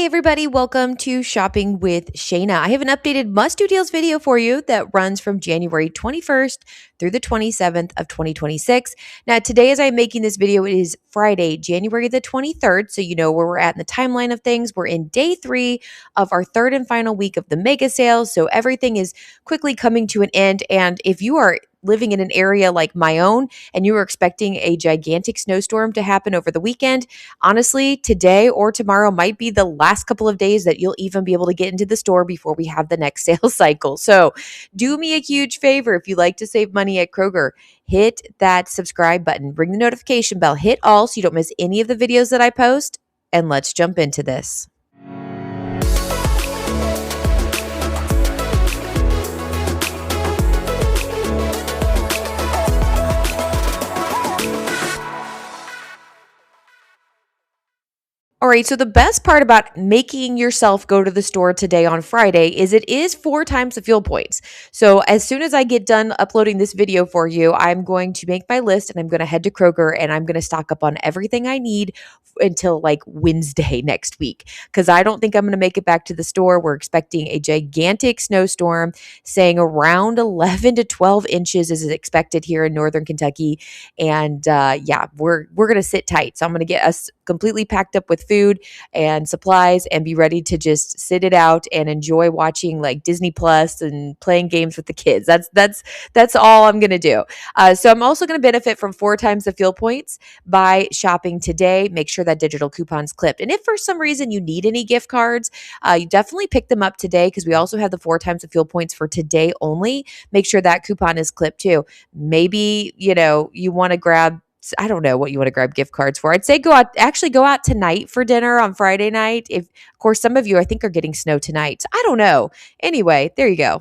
Hey everybody, welcome to Shopping with Shana. I have an updated must-do deals video for you that runs from January 21st through the 27th of 2026. Now, today as I'm making this video, it is Friday, January the 23rd, so you know where we're at in the timeline of things. We're in day 3 of our third and final week of the mega sales, so everything is quickly coming to an end. And if you are living in an area like my own and you were expecting a gigantic snowstorm to happen over the weekend, honestly, today or tomorrow might be the last couple of days that you'll even be able to get into the store before we have the next sales cycle. So do me a huge favor. If you like to save money at Kroger, hit that subscribe button, ring the notification bell, hit all so you don't miss any of the videos that I post, and let's jump into this. All right, so the best part about making yourself go to the store today on Friday is it is 4 times the fuel points. So as soon as I get done uploading this video for you, I'm going to make my list and I'm going to head to Kroger and I'm going to stock up on everything I need until like Wednesday next week because I don't think I'm going to make it back to the store. We're expecting a gigantic snowstorm, saying around 11 to 12 inches is expected here in northern Kentucky. And we're going to sit tight. So I'm going to get us completely packed up with food and supplies and be ready to just sit it out and enjoy watching like Disney Plus and playing games with the kids. That's all I'm going to do. So I'm also going to benefit from 4 times the fuel points by shopping today. Make sure that digital coupon's clipped. And if for some reason you need any gift cards, you definitely pick them up today because we also have the 4 times the fuel points for today only. Make sure that coupon is clipped too. Maybe, you want to grab, I don't know what you want to grab gift cards for. I'd say go out tonight for dinner on Friday night. If, of course, some of you I think are getting snow tonight. So I don't know. Anyway, there you go.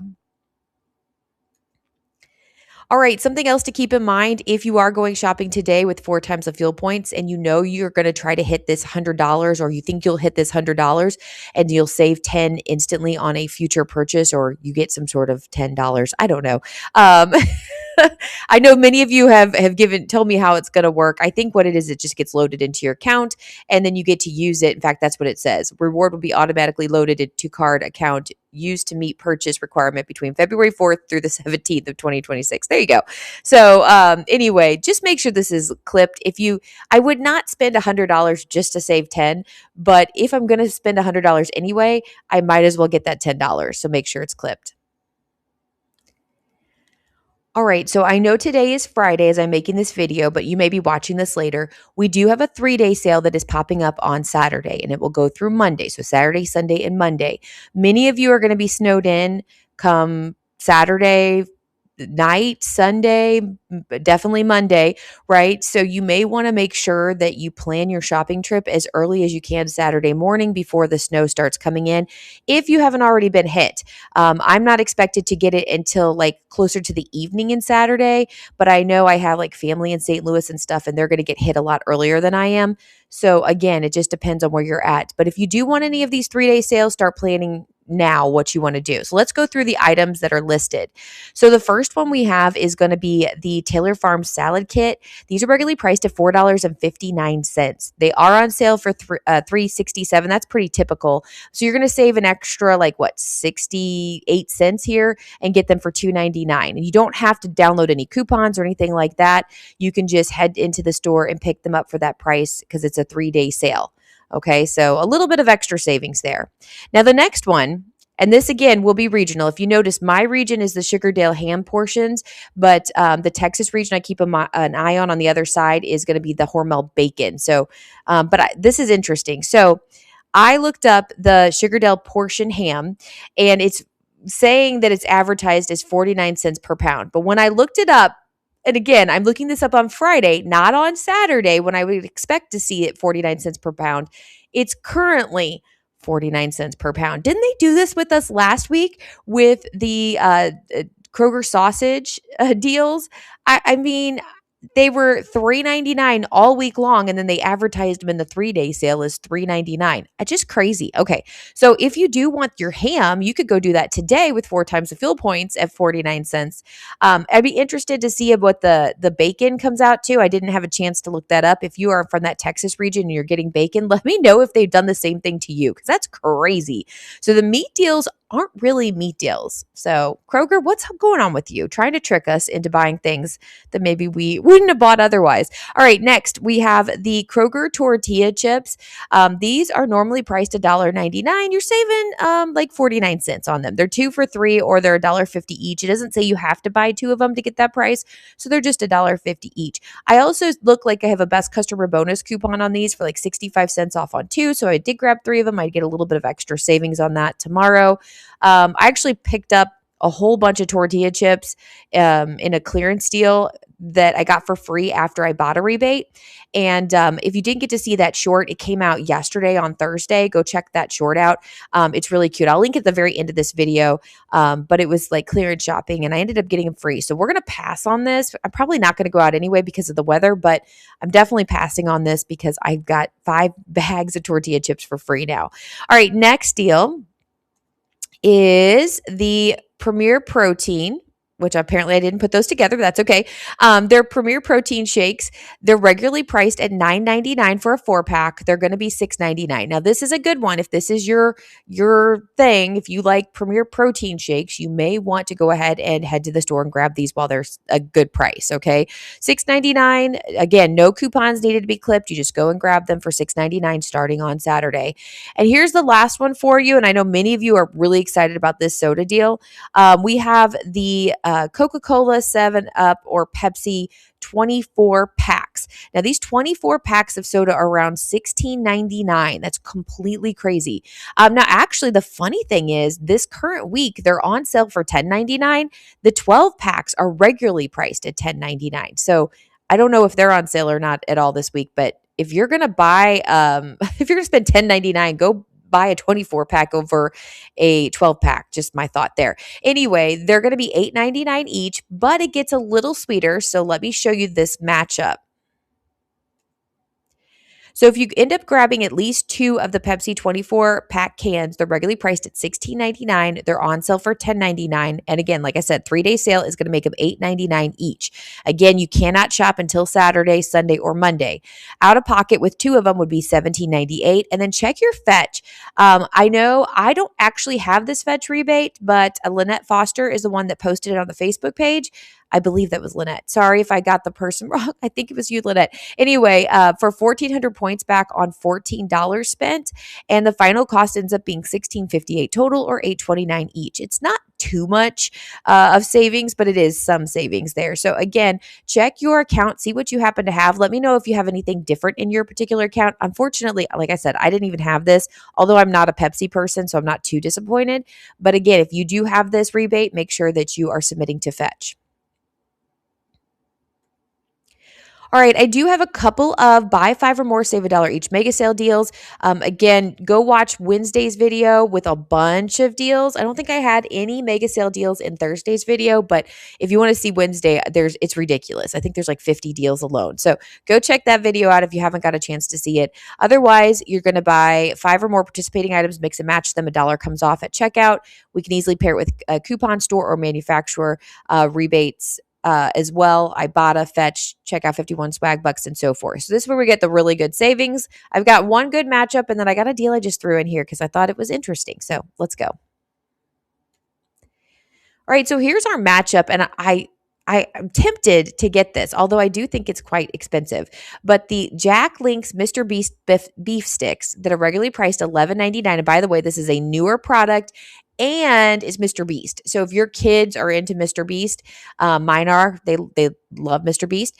All right, something else to keep in mind if you are going shopping today with 4 times the fuel points and you know you're going to try to hit this $100 or you think you'll hit this $100 and you'll save 10 instantly on a future purchase or you get some sort of $10. I don't know. I know many of you have told me how it's going to work. I think what it is, it just gets loaded into your account and then you get to use it. In fact, that's what it says. Reward will be automatically loaded into card account used to meet purchase requirement between February 4th through the 17th of 2026. There you go. So anyway, just make sure this is clipped. I would not spend $100 just to save 10, but if I'm going to spend $100 anyway, I might as well get that $10. So make sure it's clipped. All right, so I know today is Friday as I'm making this video, but you may be watching this later. We do have a 3-day sale that is popping up on Saturday, and it will go through Monday. So Saturday, Sunday, and Monday. Many of you are going to be snowed in come Saturday night, Sunday, definitely Monday, right? So you may want to make sure that you plan your shopping trip as early as you can Saturday morning before the snow starts coming in. If you haven't already been hit, I'm not expected to get it until like closer to the evening in Saturday, but I know I have like family in St. Louis and stuff, and they're going to get hit a lot earlier than I am. So again, it just depends on where you're at. But if you do want any of these 3-day sales, start planning now what you want to do. So let's go through the items that are listed. So the first one we have is going to be the Taylor Farm salad kit. These are regularly priced at $4.59. They are on sale for $3.67. That's pretty typical. So you're going to save an extra 68 cents here and get them for $2.99. And you don't have to download any coupons or anything like that. You can just head into the store and pick them up for that price because it's a 3-day sale. Okay, so a little bit of extra savings there. Now the next one, and this again will be regional. If you notice, my region is the Sugardale ham portions, but the Texas region I keep an eye on the other side is going to be the Hormel bacon. So, this is interesting. So I looked up the Sugardale portion ham, and it's saying that it's advertised as 49 cents per pound. But when I looked it up, and again, I'm looking this up on Friday, not on Saturday when I would expect to see it 49 cents per pound. It's currently 49 cents per pound. Didn't they do this with us last week with the Kroger sausage deals? I mean, They were $3.99 all week long, and then they advertised them in the 3-day sale as $3.99. Just crazy. Okay, so if you do want your ham, you could go do that today with 4 times the fuel points at 49 cents. I'd be interested to see what the bacon comes out to. I didn't have a chance to look that up. If you are from that Texas region and you're getting bacon, let me know if they've done the same thing to you, because that's crazy. So the meat deals aren't really meat deals. So Kroger, what's going on with you? Trying to trick us into buying things that maybe we wouldn't have bought otherwise. All right, next we have the Kroger tortilla chips. These are normally priced $1.99. You're saving like 49 cents on them. They're 2 for $3, or they're $1.50 each. It doesn't say you have to buy 2 of them to get that price, so they're just $1.50 each. I also look like I have a best customer bonus coupon on these for like 65 cents off on 2, so I did grab 3 of them. I'd get a little bit of extra savings on that tomorrow. I actually picked up a whole bunch of tortilla chips in a clearance deal that I got for free after I bought a rebate. And if you didn't get to see that short, it came out yesterday on Thursday. Go check that short out. It's really cute. I'll link at the very end of this video, but it was like clearance shopping, and I ended up getting them free. So we're going to pass on this. I'm probably not going to go out anyway because of the weather, but I'm definitely passing on this because I've got 5 bags of tortilla chips for free now. All right, next deal is the Premier Protein, which apparently I didn't put those together, but that's okay. They're Premier Protein shakes. They're regularly priced at $9.99 for a 4-pack. They're going to be $6.99. Now, this is a good one. If this is your thing, if you like Premier Protein shakes, you may want to go ahead and head to the store and grab these while they're a good price, okay? $6.99. Again, no coupons needed to be clipped. You just go and grab them for $6.99 starting on Saturday. And here's the last one for you, and I know many of you are really excited about this soda deal. We have the Coca-Cola, 7-Up, or Pepsi 24 packs. Now, these 24 packs of soda are around $16.99. That's completely crazy. Now, actually, the funny thing is this current week, they're on sale for $10.99. The 12 packs are regularly priced at $10.99. So I don't know if they're on sale or not at all this week, but if you're going to buy, if you're going to spend $10.99, go buy a 24 pack over a 12 pack. Just my thought there. Anyway, they're going to be $8.99 each, but it gets a little sweeter. So let me show you this matchup. So if you end up grabbing at least 2 of the Pepsi 24-pack cans, they're regularly priced at $16.99. They're on sale for $10.99. And again, like I said, 3-day sale is going to make them $8.99 each. Again, you cannot shop until Saturday, Sunday, or Monday. Out of pocket with 2 of them would be $17.98. And then check your fetch. I know I don't actually have this fetch rebate, but Lynette Foster is the one that posted it on the Facebook page. I believe that was Lynette. Sorry if I got the person wrong. I think it was you, Lynette. Anyway, for 1,400 points back on $14 spent, and the final cost ends up being $16.58 total, or $8.29 each. It's not too much of savings, but it is some savings there. So again, check your account, see what you happen to have. Let me know if you have anything different in your particular account. Unfortunately, like I said, I didn't even have this, although I'm not a Pepsi person, so I'm not too disappointed. But again, if you do have this rebate, make sure that you are submitting to fetch. All right, I do have a couple of buy 5 or more, save $1 each mega sale deals. Again, go watch Wednesday's video with a bunch of deals. I don't think I had any mega sale deals in Thursday's video, but if you want to see Wednesday, it's ridiculous. I think there's like 50 deals alone. So go check that video out if you haven't got a chance to see it. Otherwise, you're going to buy 5 or more participating items, mix and match them. $1 comes off at checkout. We can easily pair it with a coupon store or manufacturer rebates as well. Ibotta, Fetch, Checkout 51, Swag Bucks, and so forth. So this is where we get the really good savings. I've got one good matchup, and then I got a deal I just threw in here because I thought it was interesting. So let's go. All right, so here's our matchup, and I'm tempted to get this, although I do think it's quite expensive. But the Jack Link's MrBeast beef sticks that are regularly priced $11.99. And by the way, this is a newer product, and it's MrBeast. So if your kids are into MrBeast, mine are, they love MrBeast,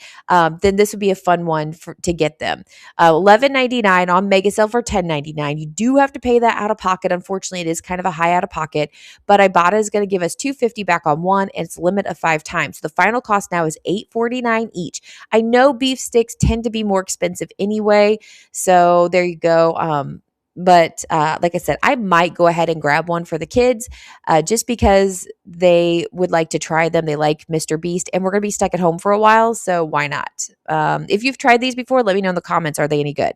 then this would be a fun one to get them. $11.99 on mega sale for $10.99. You do have to pay that out of pocket. Unfortunately, it is kind of a high out of pocket, but Ibotta is going to give us $2.50 back on one, and it's a limit of 5 times. So the final cost now is $8.49 each. I know beef sticks tend to be more expensive anyway, so there you go. But like I said, I might go ahead and grab one for the kids just because they would like to try them. They like MrBeast, and we're going to be stuck at home for a while, so why not? If you've tried these before, let me know in the comments. Are they any good?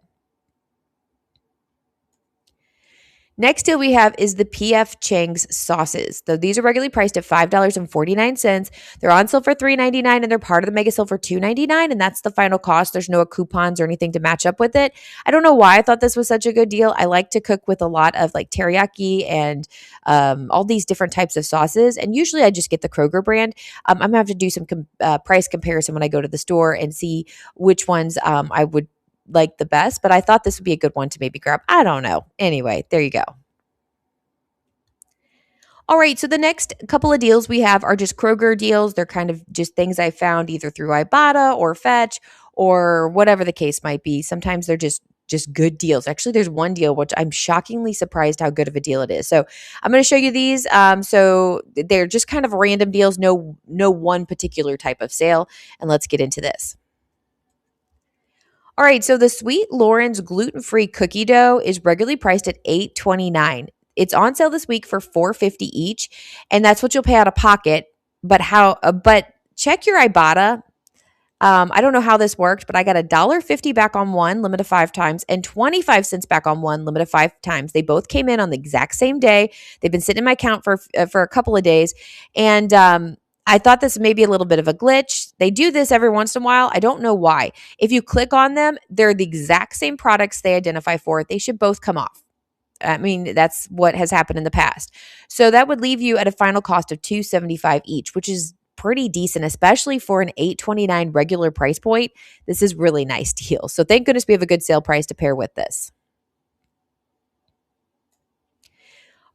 Next deal we have is the PF Chang's sauces. So these are regularly priced at $5.49. They're on sale for $3.99 and they're part of the mega sale for $2.99, and that's the final cost. There's no coupons or anything to match up with it. I don't know why I thought this was such a good deal. I like to cook with a lot of like teriyaki and all these different types of sauces, and usually I just get the Kroger brand. I'm gonna have to do some price comparison when I go to the store and see which ones I would like the best, but I thought this would be a good one to maybe grab. I don't know. Anyway, there you go. All right, so the next couple of deals we have are just Kroger deals. They're kind of just things I found either through Ibotta or Fetch or whatever the case might be. Sometimes they're just good deals. Actually, there's one deal which I'm shockingly surprised how good of a deal it is. So I'm going to show you these. So they're just kind of random deals, no one particular type of sale. And let's get into this. All right, so the Sweet Loren's gluten-free cookie dough is regularly priced at $8.29. It's on sale this week for $4.50 each, and that's what you'll pay out of pocket. But check your Ibotta. I don't know how this worked, but I got $1.50 back on one, limit of 5 times, and 25 cents back on one, limit of 5 times. They both came in on the exact same day. They've been sitting in my account for a couple of days, and I thought this may be a little bit of a glitch. They do this every once in a while. I don't know why. If you click on them, they're the exact same products they identify for. They should both come off. I mean, that's what has happened in the past. So that would leave you at a final cost of $2.75 each, which is pretty decent, especially for an $8.29 regular price point. This is really nice deal. So thank goodness we have a good sale price to pair with this.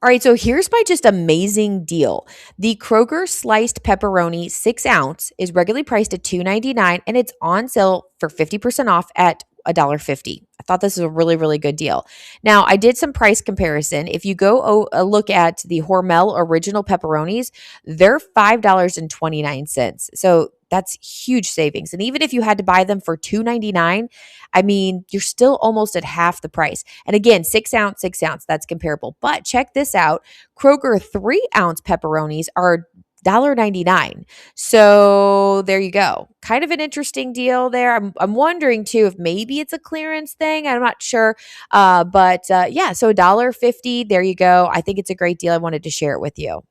All right, so here's my just amazing deal. The Kroger sliced pepperoni 6 ounce is regularly priced at $2.99 and it's on sale for 50% off at $1.50. I thought this was a really, really good deal. Now, I did some price comparison. If you go look at the Hormel original pepperonis, they're $5.29. So that's huge savings. And even if you had to buy them for $2.99, I mean, you're still almost at half the price. And again, 6 ounce, 6 ounce, that's comparable. But check this out. Kroger 3 ounce pepperonis are $1.99. So there you go. Kind of an interesting deal there. I'm wondering too if maybe it's a clearance thing. I'm not sure. But yeah, so $1.50. There you go. I think it's a great deal. I wanted to share it with you.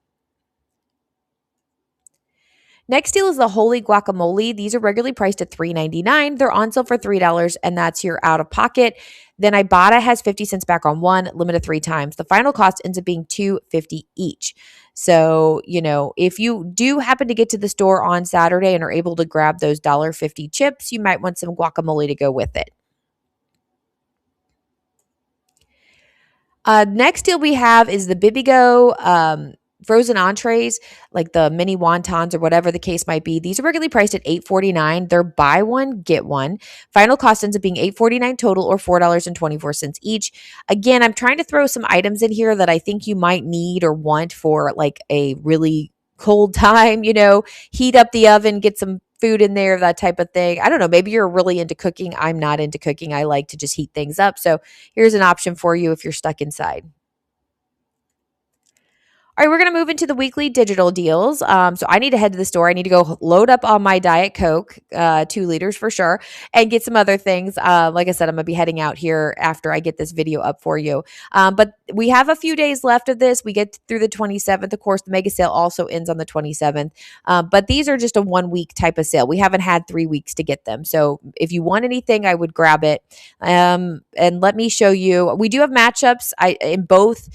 Next deal is the Holy Guacamole. These are regularly priced at $3.99. They're on sale for $3, and that's your out of pocket. Then Ibotta has 50 cents back on one, limited 3 times. The final cost ends up being $2.50 each. So, if you do happen to get to the store on Saturday and are able to grab those $1.50 chips, you might want some guacamole to go with it. Next deal we have is the Bibigo frozen entrees, like the mini wontons or whatever the case might be. These are regularly priced at $8.49. They're buy one, get one. Final cost ends up being $8.49 total or $4.24 each. Again, I'm trying to throw some items in here that I think you might need or want for like a really cold time, heat up the oven, get some food in there, that type of thing. I don't know. Maybe you're really into cooking. I'm not into cooking. I like to just heat things up. So here's an option for you if you're stuck inside. All right, we're going to move into the weekly digital deals. So I need to head to the store. I need to go load up on my Diet Coke, 2 liters for sure, and get some other things. Like I said, I'm going to be heading out here after I get this video up for you. But we have a few days left of this. We get through the 27th. Of course, the mega sale also ends on the 27th. But these are just a 1-week type of sale. We haven't had 3 weeks to get them. So if you want anything, I would grab it. And let me show you. We do have matchups in both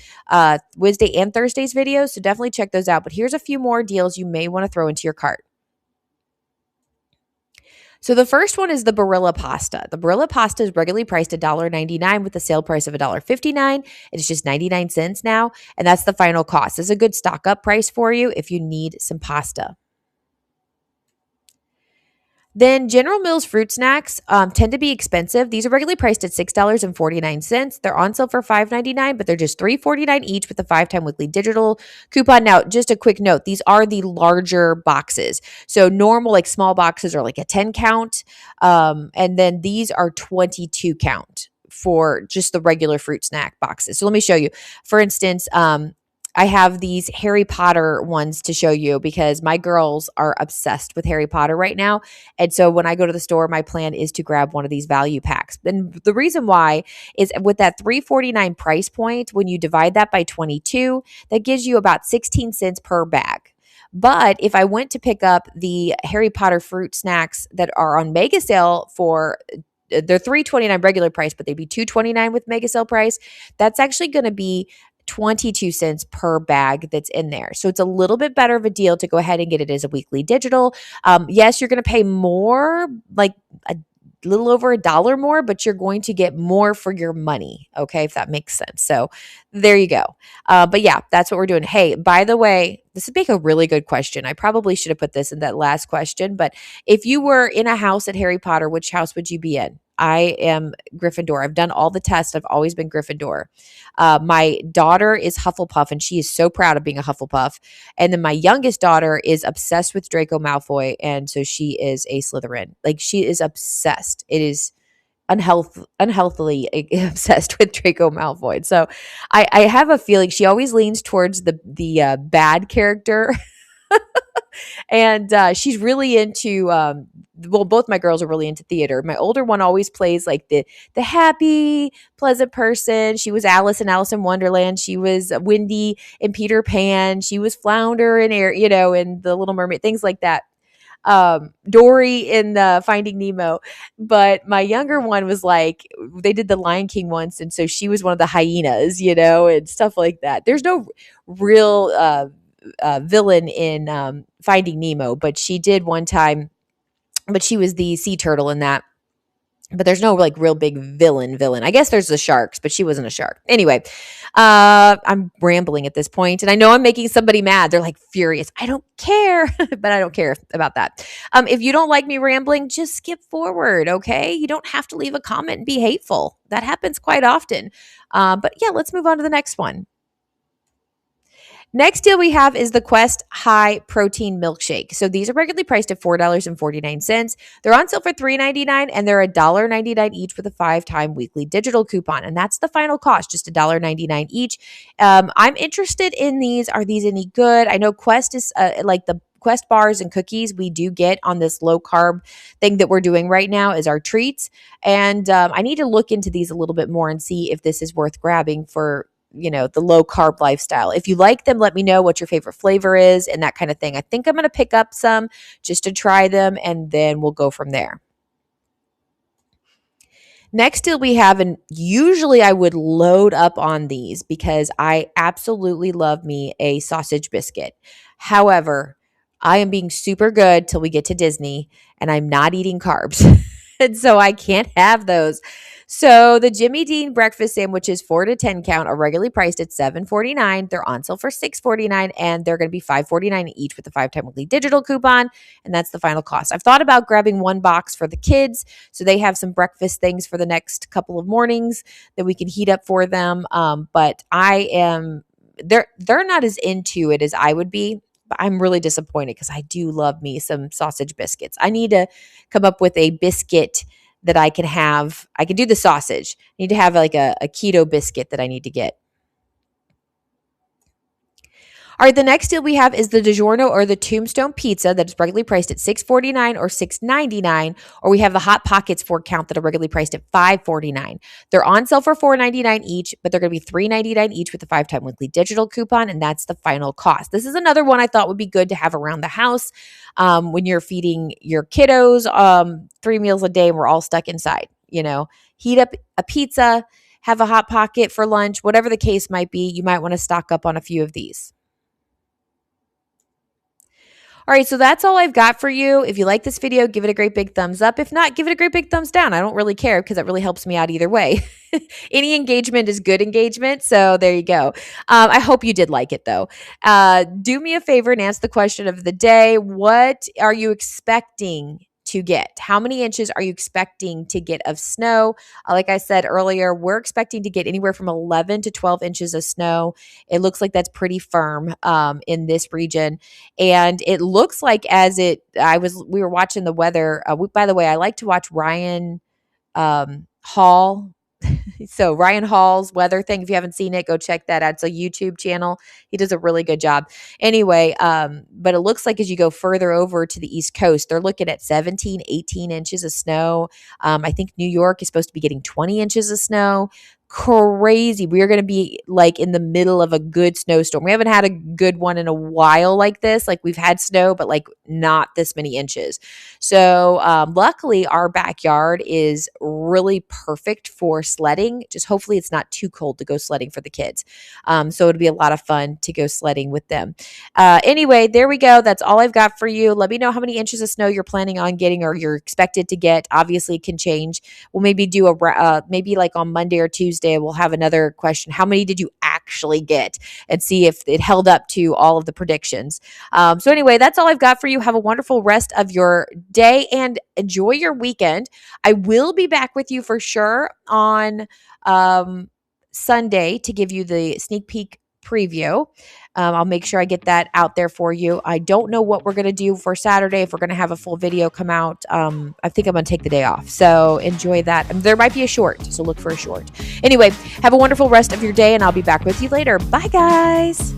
Wednesday and Thursday's video. So definitely check those out. But here's a few more deals you may want to throw into your cart. So the first one is the Barilla pasta. The Barilla pasta is regularly priced at $1.99 with a sale price of $1.59. It's just 99 cents now, and that's the final cost. This is a good stock up price for you if you need some pasta. Then General Mills fruit snacks tend to be expensive. These are regularly priced at $6.49. They're on sale for $5.99, but they're just $3.49 each with a 5-time weekly digital coupon. Now, just a quick note, these are the larger boxes. So normal, like small boxes are like a 10 count, and then these are 22 count for just the regular fruit snack boxes. So let me show you. For instance, I have these Harry Potter ones to show you because my girls are obsessed with Harry Potter right now. And so when I go to the store, my plan is to grab one of these value packs. And the reason why is with that $3.49 price point, when you divide that by 22, that gives you about 16 cents per bag. But if I went to pick up the Harry Potter fruit snacks that are on mega sale for they're $3.29 regular price, but they'd be $2.29 with mega sale price, that's actually going to be 22 cents per bag that's in there. So it's a little bit better of a deal to go ahead and get it as a weekly digital. Yes, you're going to pay more, like a little over $1 more, but you're going to get more for your money. Okay. If that makes sense. So there you go. But yeah, that's what we're doing. Hey, by the way, this would make a really good question. I probably should have put this in that last question, but if you were in a house at Harry Potter, which house would you be in? I am Gryffindor. I've done all the tests. I've always been Gryffindor. My daughter is Hufflepuff, and she is so proud of being a Hufflepuff. And then my youngest daughter is obsessed with Draco Malfoy, and so she is a Slytherin. Like, she is obsessed. It is unhealthily obsessed with Draco Malfoy. So I have a feeling she always leans towards the bad character. And she's really into well, both my girls are really into theater. My older one always plays like the happy, pleasant person. She was Alice in Alice in Wonderland. She was Wendy in Peter Pan. She was Flounder in Air, in the Little Mermaid, things like that. Dory in Finding Nemo. But my younger one was like, they did the Lion King once, and so she was one of the hyenas, and stuff like that. There's no real villain in Finding Nemo, but she did one time, but she was the sea turtle in that. But there's no like real big villain. I guess there's the sharks, but she wasn't a shark. Anyway, I'm rambling at this point, and I know I'm making somebody mad. They're like furious. I don't care, but I don't care about that. If you don't like me rambling, just skip forward, okay? You don't have to leave a comment and be hateful. That happens quite often. But yeah, let's move on to the next one. Next deal we have is the Quest High Protein Milkshake. So these are regularly priced at $4.49. They're on sale for $3.99, and they're $1.99 each with a 5-time weekly digital coupon. And that's the final cost, just $1.99 each. I'm interested in these. Are these any good? I know Quest is like the Quest bars and cookies we do get on this low carb thing that we're doing right now is our treats. And I need to look into these a little bit more and see if this is worth grabbing for the low carb lifestyle. If you like them, let me know what your favorite flavor is and that kind of thing. I think I'm going to pick up some just to try them, and then we'll go from there. Next deal we have, and usually I would load up on these because I absolutely love me a sausage biscuit. However, I am being super good till we get to Disney, and I'm not eating carbs. And so I can't have those. So the Jimmy Dean breakfast sandwiches 4 to 10 count are regularly priced at $7.49. They're on sale for $6.49, and they're going to be $5.49 each with a 5-time weekly digital coupon, and that's the final cost. I've thought about grabbing one box for the kids so they have some breakfast things for the next couple of mornings that we can heat up for them. But they're not as into it as I would be. But I'm really disappointed because I do love me some sausage biscuits. I need to come up with a biscuit that I can have. I can do the sausage. I need to have like a keto biscuit that I need to get. All right, the next deal we have is the DiGiorno or the Tombstone Pizza that is regularly priced at $6.49 or $6.99, or we have the Hot Pockets 4-count that are regularly priced at $5.49. They're on sale for $4.99 each, but they're going to be $3.99 each with a 5-time weekly digital coupon, and that's the final cost. This is another one I thought would be good to have around the house when you're feeding your kiddos 3 meals a day and we're all stuck inside. Heat up a pizza, have a Hot Pocket for lunch, whatever the case might be. You might want to stock up on a few of these. All right, so that's all I've got for you. If you like this video, give it a great big thumbs up. If not, give it a great big thumbs down. I don't really care because that really helps me out either way. Any engagement is good engagement, so there you go. I hope you did like it, though. Do me a favor and answer the question of the day. What are you expecting to get? How many inches are you expecting to get of snow? Like I said earlier, we're expecting to get anywhere from 11 to 12 inches of snow. It looks like that's pretty firm in this region. And it looks like we were watching the weather. By the way, I like to watch Ryan Hall. So Ryan Hall's weather thing, if you haven't seen it, go check that out. It's a YouTube channel. He does a really good job. Anyway, but it looks like as you go further over to the East Coast, they're looking at 17, 18 inches of snow. I think New York is supposed to be getting 20 inches of snow. Crazy. We are going to be like in the middle of a good snowstorm. We haven't had a good one in a while like this. Like we've had snow, but like not this many inches. So luckily, our backyard is really perfect for sledding. Just hopefully it's not too cold to go sledding for the kids. So it'll be a lot of fun to go sledding with them. Anyway, there we go. That's all I've got for you. Let me know how many inches of snow you're planning on getting or you're expected to get. Obviously, it can change. We'll maybe do maybe like on Monday or Tuesday, we'll have another question. How many did you actually get? And see if it held up to all of the predictions. So anyway, that's all I've got for you. Have a wonderful rest of your day and enjoy your weekend. I will be back with you for sure on Sunday to give you the sneak peek preview. I'll make sure I get that out there for you. I don't know what we're going to do for Saturday, if we're going to have a full video come out. I think I'm going to take the day off. So enjoy that. There might be a short, so look for a short. Anyway, have a wonderful rest of your day, and I'll be back with you later. Bye, guys.